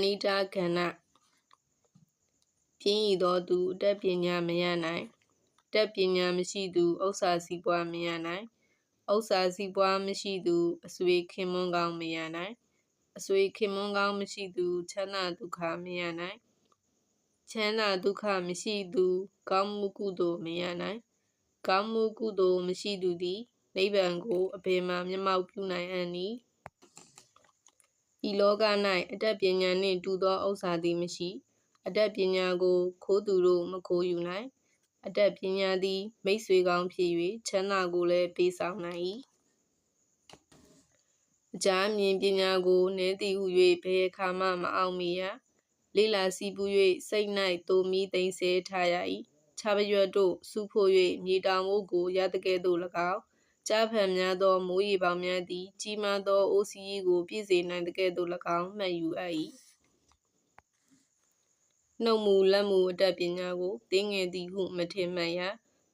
ဏိတာကဏ္ဍပြင်းရည်သောသူအတတ်ပညာမရနိုင်အတတ်ပညာမရှိသူဥစ္စာစီးပွားမရနိုင်ဥစ္စာစီးပွားမရှိသူအဆွေခင်မွန်းကောင်းမရနိုင်အဆွေခင်မွန်းကောင်းမရှိသူချမ်းသာဒုက္ခမရနိုင်ချမ်းသာဒုက္ခမရှိသူကောင်းမှုကုသိုလ်မရနိုင်ကောင်းမှုကုသိုလ်မရှိသူသည်နိဗ္ဗာန်ကိုအဘယ်မှမျက်မှောက်ပြုနိုင်အံ့နည်းဤလောက၌အတတ်ပညာနှင့်တူသောဥစ္စာသည်မရှိအတတ်ပညာကိုခိုးသူတို့မခိုးယူနိုင်အတတ်ပညာသည်မိတ်ဆွေကောင်းဖြစ်၍ချမ်းသာကိုလည်းပေးဆောင်နိုင်၏အကြအမြင်ပညာကိုနည်းသည်ဟု၍ဘယ်အခါမှမအောင်မေရလေ့လာစီးပူး၍စိတ်၌သိုမီးသိမ်းဆဲထားရ၏ခြားပရွက်တို့စုဖို့၍မြေတောင်မို့ကိုရတကဲ့သို့၎င်းကြားဖန်များသောမိုးရေပေါင်များသည်ကြီးမားသောအိုးစီးကိုပြည့်စေနိုင်တကဲ့သို့၎င်းမှတ်ယူအပ်၏နှုတ်မူလက်မူအတတ်ပညာကိုသေးငယ်သည်ဟုမထင်မှတ်ရ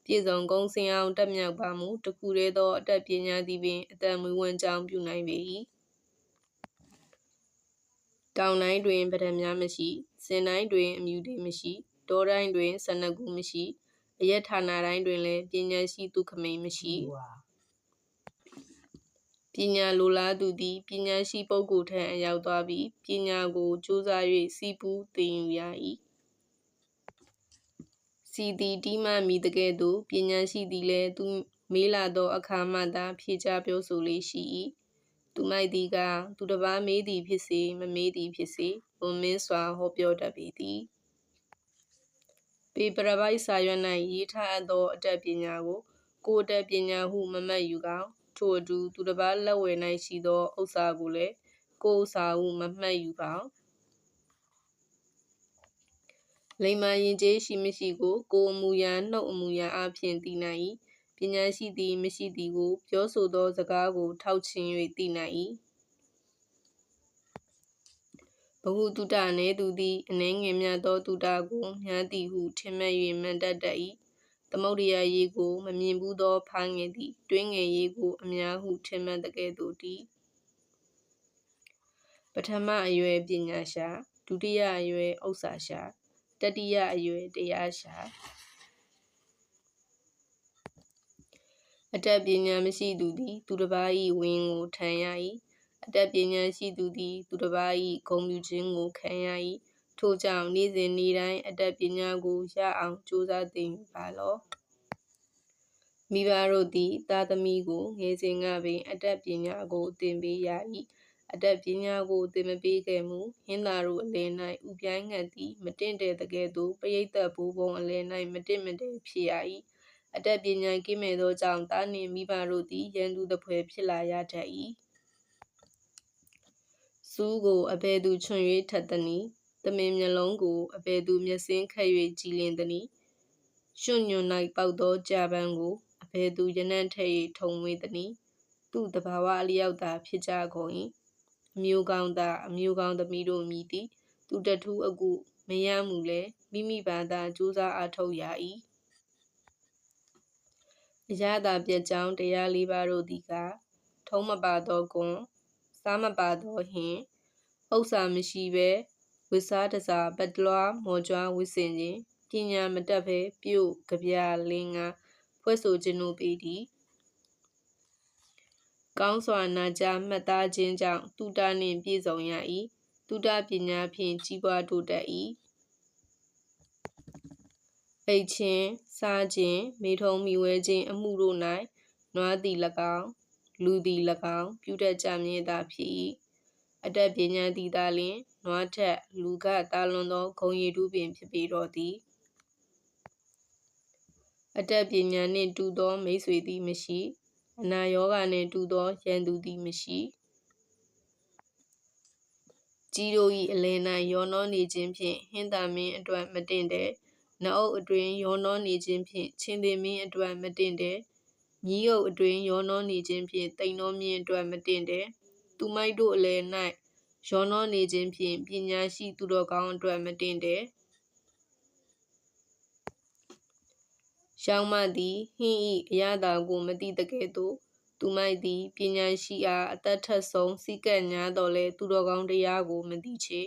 ပြည့်စုံကုန်စင်အောင်တက်မြောက်ပါမူတခုတည်းသောအတတ်ပညာသည်ပင်အတန်မွေးဝမ်းကြောင်းပြုနိုင်ပေ၏တောင်တိုင်းတွင်ပဒံများမရှိစင်တိုင်းတွင်အမြူတွေမရှိတောတိုင်းတွင်ဆနကူမရှိအရက်ဌာနတိုင်းတွင်လည်းပညာရှိသူခမိန်မရှိပညာလိုလားသူသည်ပညာရှိပုဂ္ဂိုလ်ထံအရောက်သွားပြီးပညာကိုကြိုးစား၍စီးပူးသင်ယူရ၏စီသည်တီးမှမိတကဲ့သို့ပညာရှိသည်လည်းသူမေးလာသောအခါမှသာဖြေချပြောဆိုလေရှိ၏သူမိုက်သည်ကသူတစ်ပါးမေးသည်ဖြစ်စေမမေးသည်ဖြစ်စေလွန်မင်းစွာဟောပြောတတ်ပေသည်ပေပရပိုက်စာရွက်၌ရေးထားအပ်သောအတတ်ပညာကိုကိုယ်အတတ်ပညာဟုမမှတ်ယူကောင်းထို့အတူသူတစ်ပါးလက်ဝယ်၌ရှိသောဥစ္စာကိုလည်းကိုယ်ဥစ္စာဟုမမှတ်ယူကောင်းလိမ္မာယဉ်ကျေးရှိမရှိကိုကိုယ်အမူအရာနှုတ်အမူအရာအပြင်သိနိုင်၏ပညာရှိသည်မရှိသည်ကိုပြောဆိုသောစကားကိုထောက်ချင်၍သိနိုင်၏ဘဟုတုတအနည်းသူသည်အနည်းငယ်များသောတုတကိုများသည်ဟုထင်မှတ်၍မှန်တတ်တတ်၏သမုဒ္ဒရာရေကိုမမြင်ဘူးသောဖားငယ်သည်တွင်းငယ်ရေကိုအများဟုထင်မှတ်တကဲ့သို့တည်းပထမအရွယ်ပညာရှာဒုတိယအရွယ်ဥစ္စာရှာတတိယအရွယ်တရားရှာအတတ်ပညာမရှိသူသည်သူတစ်ပါး၏ဝင်းကိုထမ်းရ၏အတတ်ပညာရှိသူသည်သူတစ်ပါး၏ဂုဏ်ပြုခြင်းကိုခံရ၏ထို့ကြောင့်နေ့စဉ်နေ့တိုင်းအတတ်ပညာကိုရအောင်ကြိုးစားသင်ယူပါလော့မိဘတို့သည်သားသမီးကိုငယ်စဉ်ကပင်အတတ်ပညာကိုသင်ပေးရ၏အတတ်ပညာကိုသင်မပေးခဲ့မူဟင်းသာတို့အလယ်၌ဥပြိုင်းငှက်သည်မတင့်တယ်တကဲ့သို့ပရိသတ်ဘိုးဘုံအလယ်၌မတင့်မတယ်ဖြစ်ရ၏အတတ်ပညာကင်းမဲ့သောကြောင့်သားနှင့်မိဘတို့သည်ရန်သူသဖွယ်ဖြစ်လာရတတ်၏စူးကိုအဘယ်သူချွန်၍ထပ်သနည်းသမင်မျက်လုံးကိုအဘယ်သူမျက်စင်းခတ်၍ကြည်လင်သနည်းရွှွညွန်၌ပေါက်သောကြာပန်းကိုအဘယ်သူရနံ့ထည့်၍ထုံမွေးသနည်းသူ့သဘာဝအလျောက်သာဖြစ်ကြကုန်၏အမျိုးကောင်းသားအမျိုးကောင်းသမီးတို့မြည်သည်သူတထူးအကုမရမှုလဲမိမိဘာသာကြိုးစားအားထုတ်ရ၏အရသာပြတ်ကြောင်းတရားလေးပါးတို့သည်ကထုံးမပါသောကွန်စားမပါသောဟင်ဥစ္စာမရှိဘဲဝစ်စားတစားပတ်တလွားမော်ကြွားဝစ်စင်ခြင်းပညာမတတ်ဘဲပြုတ်ကြပြလင်းငါဖွဲ့ဆိုခြင်းတို့ပေသည်ကောင်းစွာနာကြားမှတ်သားခြင်းကြောင့်တုတနှင့်ပြည့်စုံရ၏တုတပညာဖြင့်ကြီးပွားတိုးတက်၏အိတ်ခြင်းစားခြင်းမိထုံမိဝဲခြင်းအမှုတို့၌နွားသည်၎င်းလူသည်၎င်းပြုတတ်ကြမြဲသာဖြစ်၏အတတ်ပညာသည်သာလျှင်နွားထက်လူကသာလွန်သောဂုဏ်ရည်တူးပင်ဖြစ်ပေတော့သည်အတတ်ပညာနှင့်တူသောမိတ်ဆွေသည်မရှိအနာရောဂါနှင့်တူသောရန်သူသည်မရှိကြီးတို့၏အလယ်၌ရောနှောနေခြင်းဖြင့်ဟင်းသာမင်းအတွက်မတင့်တယ်နအုပ်အတွင်ရောနှောနေခြင်းဖြင့်ချင်းသေမင်းအတွက်မတင့်တယ်မြီးအုပ်အတွင်ရောနှောနေခြင်းဖြင့်သိမ်တော်မြင့်အတွက်မတင့်တယ်သူမိုက်တို့အလယ်၌ရောနှောနေခြင်းဖြင့်ပညာရှိသူတော်ကောင်းအတွက်မတင့်တယ်ရောင်မသည်ဟင်း၏အရသာကိုမသိတကဲ့သို့သူမိုက်သည်ပညာရှိအားအသက်ထက်ဆုံးစည်းကပ်ညာတော်လဲသူတော်ကောင်းတရားကိုမသိချေ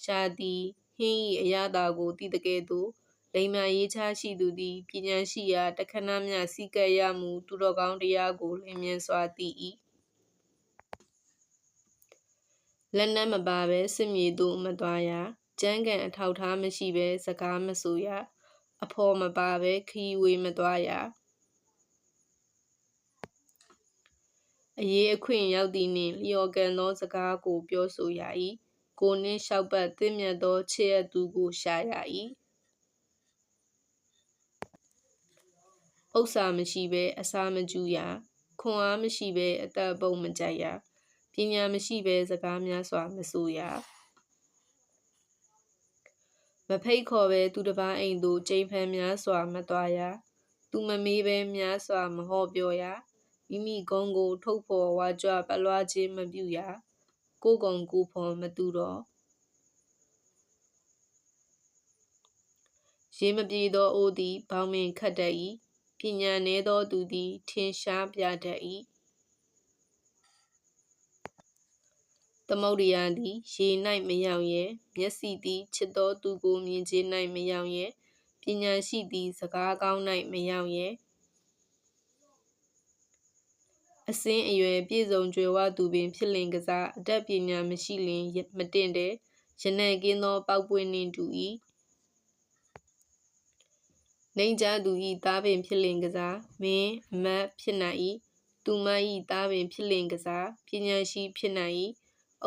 ရှာသည်ဟင်း၏အရသာကိုတည်တကယ်သို့လိမ္မာရေးချရှိသူသည်ပညာရှိရာတခဏမျှစီကပ်ရမူသူတော်ကောင်းတရားကိုလင်းမြင်စွာသိ၏လက်နက်မပါဘဲစစ်မြေသို့မသွားရကြမ်းကန်အထောက်ထားမရှိဘဲစကားမဆိုရအဖော်မပါဘဲခရီးဝေးမသွားရအရေးအခွင့်ရောက်သည်နှင့်လျော်ကန်သောစကားကိုပြောဆိုရ၏ကိုနှင့်လျှောက်ပတ်သင့်မြတ်သောချစ်အပ်သူကိုရှာရ၏ဥစ္စာမရှိဘဲအစာမကျူရခွန်အားမရှိဘဲအသက်ပုံမကြိုက်ရပညာမရှိဘဲစကားများစွာမဆိုရမဖိတ်ခေါ်ဘဲသူတစ်ပါးအိမ်သို့ကြိမ်ဖန်များစွာမသွားရသူမမေးဘဲများစွာမဟောပြောရမိမိကုန်းကိုထုတ်ဖော်ဝါကြွပလွှားခြင်းမပြုရကိုယ်ကုံကိုယ်ဖော်မတူတော့ရေမပြေသောအိုးသည်ဘောင်ပင်ခတ်တတ်၏ပညာနည်းသောသူသည်ထင်ရှားပြတတ်၏သမုဒ္ဒရာသည်ရေ၌မရောက်ရဲမျက်စိသည်ချစ်သောသူကိုမြင်ခြင်း၌မရောက်ရဲပညာရှိသည်စကားကောင်း၌မရောက်ရဲအစင်းအရွယ်ပြည့်စုံကြွယ်ဝသူပင်ဖြစ်လင်ကစားအတတ်ပညာမရှိလင်မတင့်တယ်ရနံ့ကင်းသောပေါက်ပွင့်နှင့်တူ၏နှိမ်ကြသူ၏သားပင်ဖြစ်လင်ကစားမင်းအမတ်ဖြစ်နိုင်၏သူမ၏သားပင်ဖြစ်လင်ကစားပညာရှိဖြစ်နိုင်၏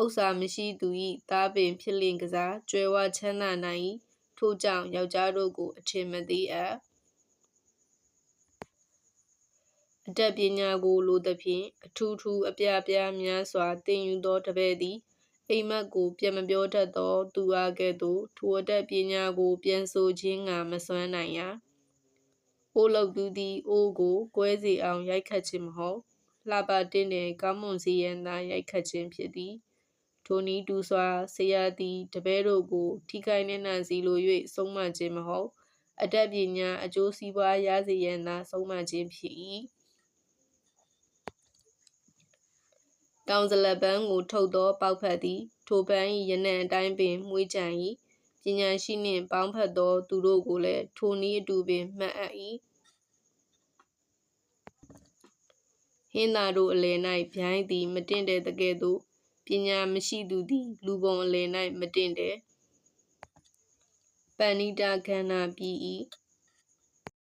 ဥစ္စာမရှိသူ၏သားပင်ဖြစ်လင်ကစားကြွယ်ဝချမ်းသာနိုင်၏ထို့ကြောင့်ယောက်ျားတို့ကိုအထင်မသေးအပ်အတတ်ပညာကိုလိုသဖြင့်အထူးထူးအပြပြများစွာသင်ယူသောတပည့်သည်အိမ်မက်ကိုပြန်မပြောတတ်သောသူအားကဲ့သို့ထိုအတတ်ပညာကိုပြန်ဆိုခြင်းငါမစွမ်းနိုင်ရာအိုးလုတ်သူသည်အိုးကိုကွဲစေအောင်ရိုက်ခတ်ခြင်းမဟုတ်လှပတင့်တယ်ကောင်းမွန်စေရန်သာရိုက်ခတ်ခြင်းဖြစ်သည်ထိုနည်းတူစွာဆရာသည်တပည့်တို့ကိုထိခိုက်နစ်နာစေလို၍ဆုံးမခြင်းမဟုတ်အတတ်ပညာအကျိုးစီးပွားရစေရန်သာဆုံးမခြင်းဖြစ်၏တောင်ဇလပန်းကိုထုတ်သောပေါက်ဖက်သည်ထိုပန်း၏ရနံ့အတိုင်းပင်မွှေးကြံ၏ပညာရှိနှင့်ပေါင်းဖက်သောသူတို့ကိုလည်းထိုနည်းအတူပင်မှတ်အပ်၏ဟင်းသာတို့အလယ်၌ဗျိုင်းသည်မတင့်တယ်တကယ်သို့ပညာမရှိသူသည်လူပုံအလယ်၌မတင့်တယ်ပဏိတာကဏ္ဍပြီး၏